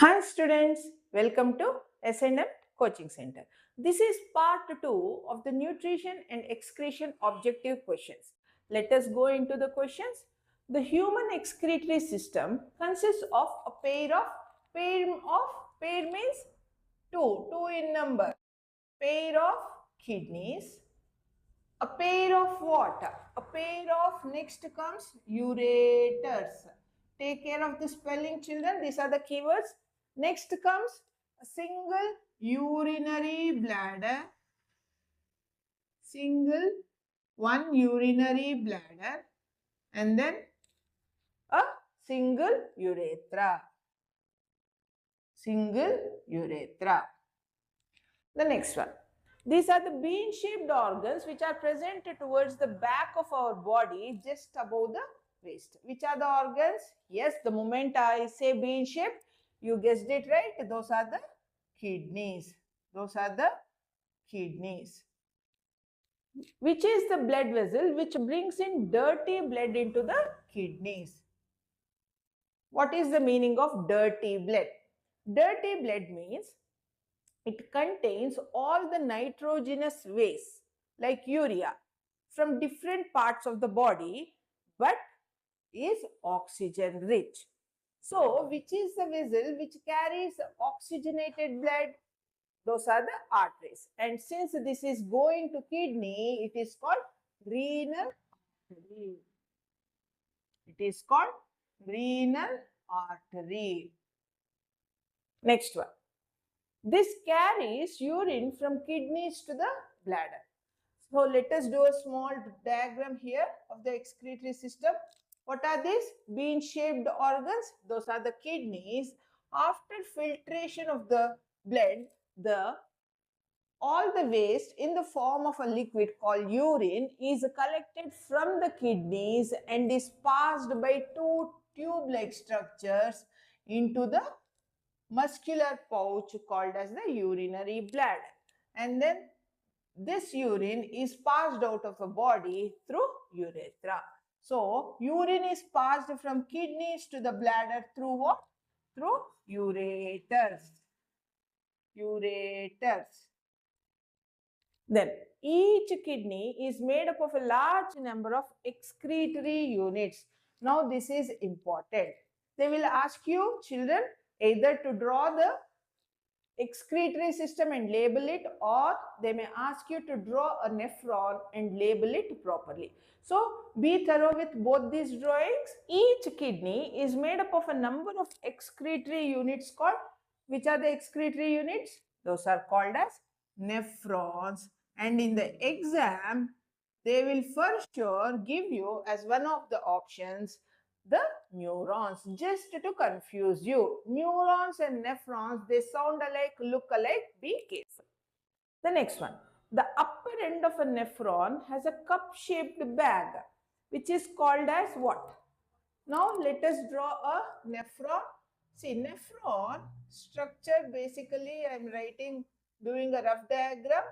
Hi students, welcome to S&M Coaching Center. This is part 2 of the nutrition and excretion objective questions. Let us go into the questions. The human excretory system consists of a pair means two in number, pair of kidneys, a pair of what? A pair of next comes ureters. Take care of the spelling, children. These are the keywords. Next comes a single urinary bladder. One urinary bladder. And then a single urethra. The next one. These are the bean-shaped organs which are present towards the back of our body just above the waist. Which are the organs? Yes, the moment I say bean-shaped, you guessed it right. Those are the kidneys. Which is the blood vessel which brings in dirty blood into the kidneys? What is the meaning of dirty blood? Dirty blood means it contains all the nitrogenous waste like urea from different parts of the body but is oxygen rich. So, which is the vessel which carries oxygenated blood? Those are the arteries. And since this is going to kidney, it is called renal artery. Next one. This carries urine from kidneys to the bladder. So let us do a small diagram here of the excretory system. What are these? Bean-shaped organs. Those are the kidneys. After filtration of the blood, all the waste in the form of a liquid called urine is collected from the kidneys and is passed by two tube-like structures into the muscular pouch called as the urinary bladder. And then this urine is passed out of the body through urethra. So, urine is passed from kidneys to the bladder through what? Through ureters. Then, each kidney is made up of a large number of excretory units. Now, this is important. They will ask you, children, either to draw the excretory system and label it, or they may ask you to draw a nephron and label it properly. So, be thorough with both these drawings. Each kidney is made up of a number of excretory units called, which are the excretory units? Those are called as nephrons. And in the exam, they will for sure give you as one of the options the neurons, just to confuse you. Neurons and nephrons, they sound alike, look alike, be careful. The next one. The upper end of a nephron has a cup-shaped bag, which is called as what? Now, let us draw a nephron. See, nephron structure, basically, I am doing a rough diagram.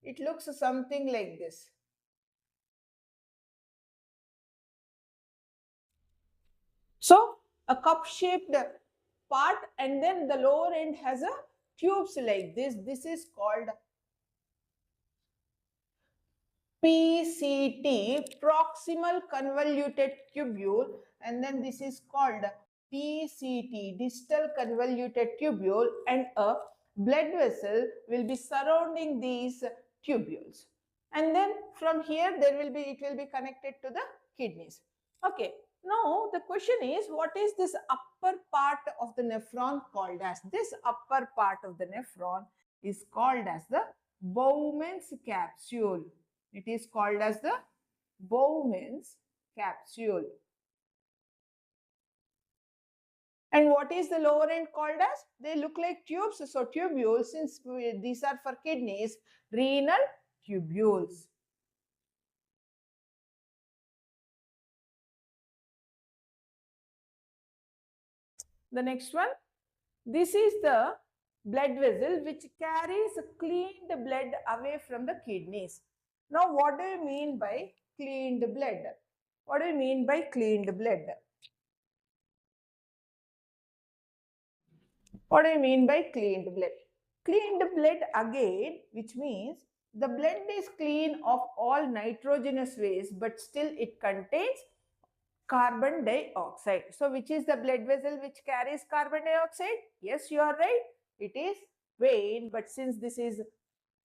It looks something like this. So, a cup-shaped part, and then the lower end has a tubes like this. This is called PCT, proximal convoluted tubule, and then this is called DCT, distal convoluted tubule, and a blood vessel will be surrounding these tubules. And then from here it will be connected to the kidneys. Okay. Now, the question is, what is this upper part of the nephron called as? This upper part of the nephron is called as the Bowman's capsule. It is called as the Bowman's capsule. And what is the lower end called as? They look like tubes. So, tubules, since these are for kidneys, renal tubules. The next one, this is the blood vessel which carries cleaned blood away from the kidneys. Now, what do you mean by cleaned blood? What do you mean by cleaned blood? What do I mean by cleaned blood? Cleaned blood again, which means the blood is clean of all nitrogenous waste, but still it contains carbon dioxide. So, which is the blood vessel which carries carbon dioxide? Yes, you are right. It is vein, but since this is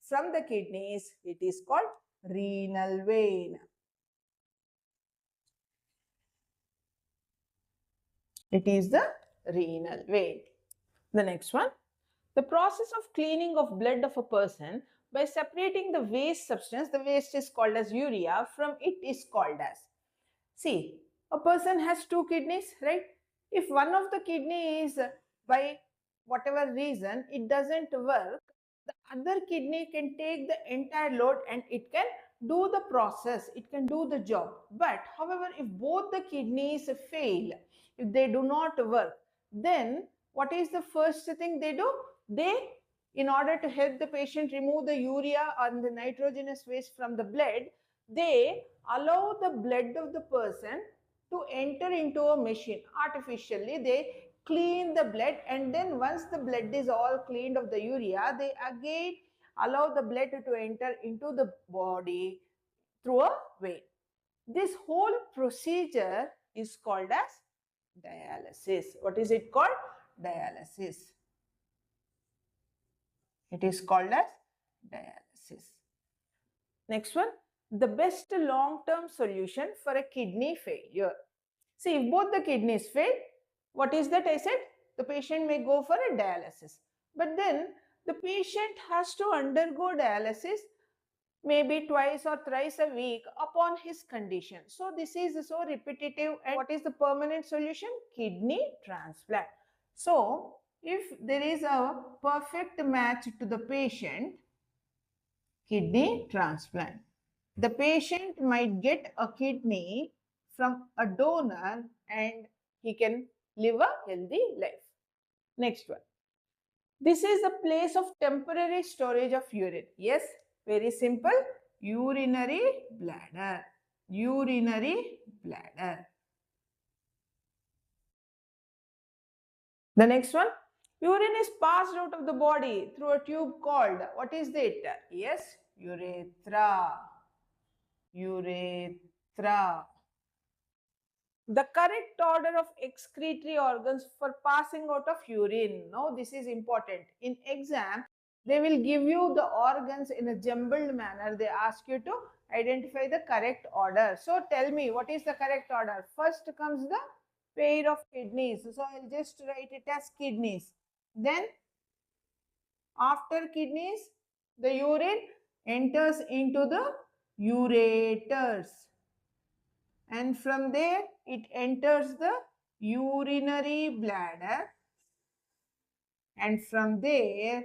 from the kidneys, it is called renal vein. It is the renal vein. The next one. The process of cleaning of blood of a person by separating the waste substance, the waste is called as urea, from it is called as. See, a person has two kidneys, right? If one of the kidney is by whatever reason, it doesn't work, the other kidney can take the entire load and it can do the process, it can do the job. But however, if both the kidneys fail, if they do not work, then what is the first thing they do? They, in order to help the patient remove the urea and the nitrogenous waste from the blood, they allow the blood of the person to enter into a machine. Artificially, they clean the blood, and then once the blood is all cleaned of the urea, they again allow the blood to enter into the body through a vein. This whole procedure is called as dialysis. What is it called? Dialysis. It is called as dialysis. Next one, the best long-term solution for a kidney failure. See, if both the kidneys fail, what is that I said? The patient may go for a dialysis. But then the patient has to undergo dialysis maybe twice or thrice a week upon his condition. So this is so repetitive. And what is the permanent solution? Kidney transplant. So if there is a perfect match to the patient, kidney transplant. The patient might get a kidney from a donor and he can live a healthy life. Next one. This is a place of temporary storage of urine. Yes, very simple. Urinary bladder. Urinary bladder. The next one. Urine is passed out of the body through a tube called, what is it? Yes, urethra. Urethra. The correct order of excretory organs for passing out of urine. Now, this is important. In exam, they will give you the organs in a jumbled manner. They ask you to identify the correct order. So, tell me, what is the correct order? First comes the pair of kidneys. So, I'll just write it as kidneys. Then, after kidneys, the urine enters into the ureters. And from there it enters the urinary bladder, and from there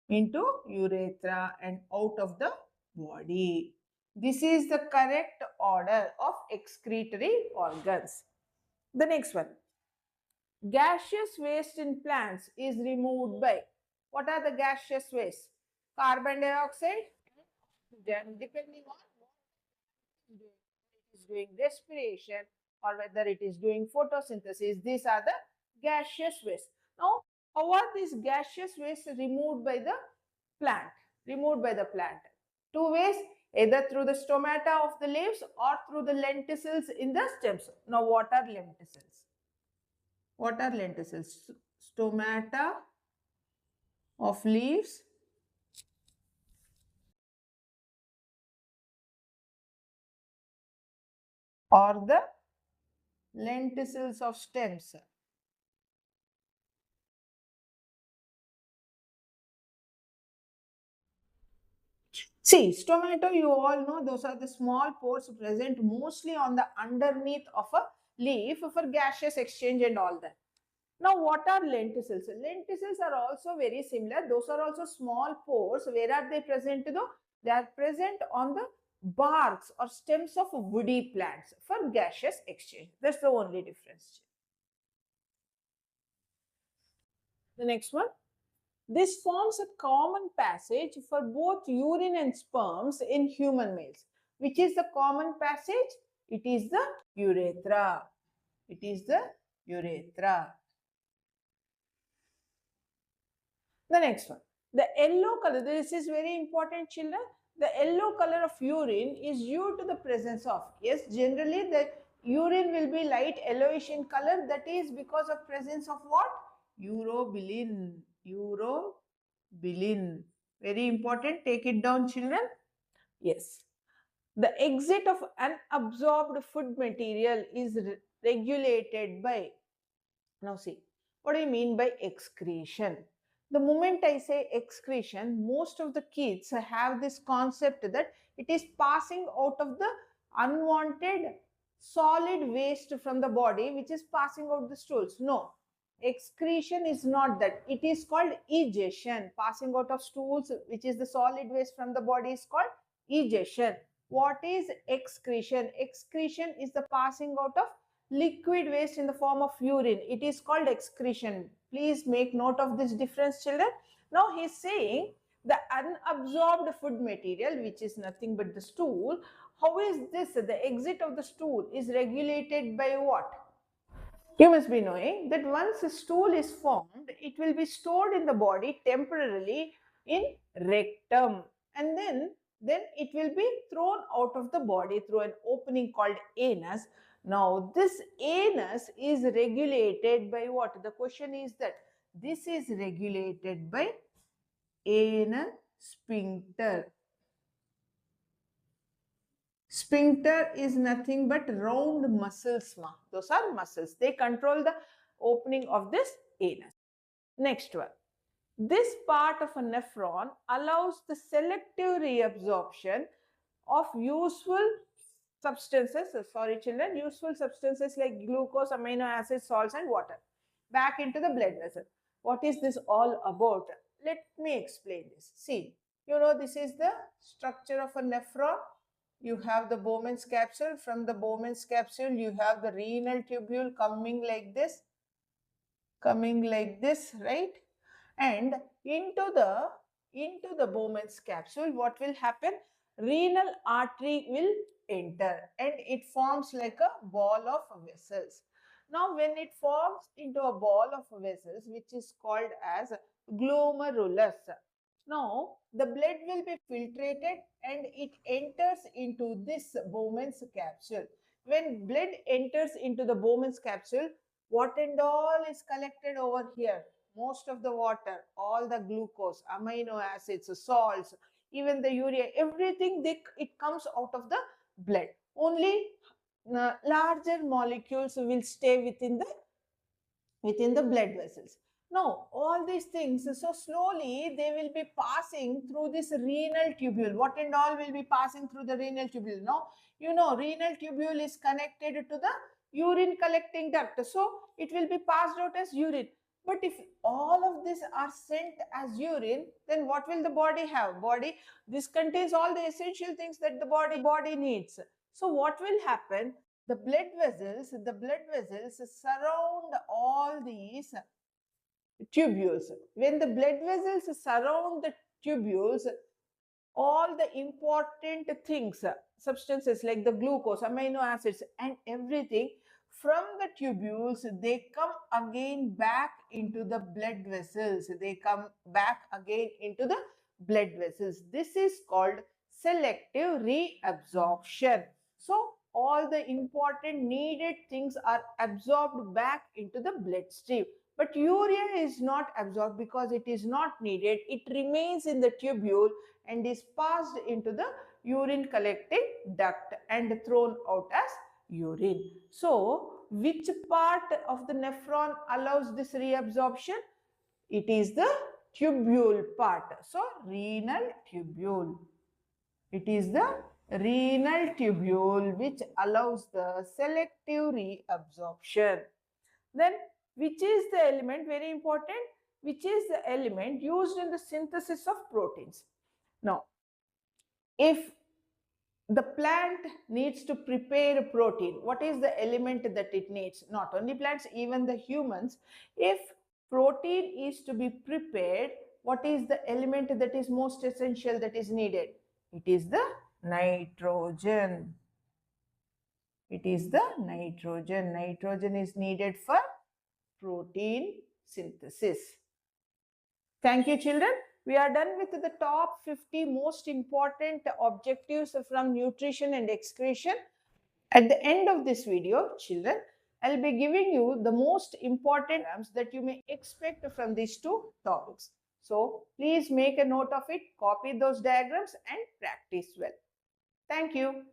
into urethra and out of the body. This is the correct order of excretory organs. The next one. Gaseous waste in plants is removed by, what are the gaseous waste? Carbon dioxide, depending on it is doing respiration or whether it is doing photosynthesis. These are the gaseous waste. Now, how are these gaseous waste removed by the plant? Removed by the plant. Two ways, either through the stomata of the leaves or through the lenticels in the stems. Now, what are lenticels? What are lenticels? Stomata of leaves or the lenticels of stems. See, stomata, you all know, those are the small pores present mostly on the underneath of a leaf for gaseous exchange and all that. Now, what are lenticels? Lenticels are also very similar. Those are also small pores. Where are they present though? They are present on the barks or stems of woody plants for gaseous exchange. That's the only difference. The next one. This forms a common passage for both urine and sperms in human males. Which is the common passage? It is the urethra. It is the urethra. The next one, the yellow color, this is very important children. The yellow color of urine is due to the presence of, yes, generally the urine will be light yellowish in color, that is because of presence of what? Urobilin. Urobilin. Very important, take it down children. Yes. The exit of unabsorbed food material is regulated by, now see, what do you mean by excretion? The moment I say excretion, most of the kids have this concept that it is passing out of the unwanted solid waste from the body which is passing out the stools. No, excretion is not that. It is called egestion. Passing out of stools, which is the solid waste from the body, is called egestion. What is excretion? Excretion is the passing out of liquid waste in the form of urine. It is called excretion. Please make note of this difference, children. Now he is saying the unabsorbed food material, which is nothing but the stool. How is this? The exit of the stool is regulated by what? You must be knowing that once a stool is formed, it will be stored in the body temporarily in rectum, and then it will be thrown out of the body through an opening called anus. Now this anus is regulated by what? The question is that this is regulated by anal sphincter. Sphincter is nothing but round muscles. Those are muscles. They control the opening of this anus. Next one. This part of a nephron allows the selective reabsorption of useful substances, useful substances like glucose, amino acids, salts and water back into the blood vessel. What is this all about? Let me explain this. See, this is the structure of a nephron. You have the Bowman's capsule. From the Bowman's capsule, you have the renal tubule coming like this, right? And into the Bowman's capsule, what will happen? Renal artery will enter and it forms like a ball of vessels. Now, when it forms into a ball of vessels, which is called as glomerulus, now the blood will be filtrated and it enters into this Bowman's capsule. When blood enters into the Bowman's capsule, what and all is collected over here? Most of the water, all the glucose, amino acids, salts, even the urea, everything it comes out of the blood. Only larger molecules will stay within the blood vessels. Now, all these things, so slowly they will be passing through this renal tubule. What and all will be passing through the renal tubule? Now, renal tubule is connected to the urine collecting duct. So, it will be passed out as urine. But if all of this are sent as urine, then what will the body have? This contains all the essential things that the body needs. So, what will happen? The blood vessels surround all these tubules. When the blood vessels surround the tubules, all the important things, substances like the glucose, amino acids and everything from the tubules, they come again back into the blood vessels. This is called selective reabsorption. So, all the important needed things are absorbed back into the bloodstream. But urea is not absorbed because it is not needed. It remains in the tubule and is passed into the urine collecting duct and thrown out as urine. So, which part of the nephron allows this reabsorption? It is the tubule part. So, renal tubule. It is the renal tubule which allows the selective reabsorption. Then, which is the element, very important, which is the element used in the synthesis of proteins? Now, if the plant needs to prepare a protein, what is the element that it needs? Not only plants, even the humans. If protein is to be prepared, what is the element that is most essential, that is needed? It is the nitrogen. It is the nitrogen. Nitrogen is needed for protein synthesis. Thank you, children. We are done with the top 50 most important objectives from nutrition and excretion. At the end of this video, children, I'll be giving you the most important items that you may expect from these two topics. So please make a note of it, copy those diagrams and practice well. Thank you.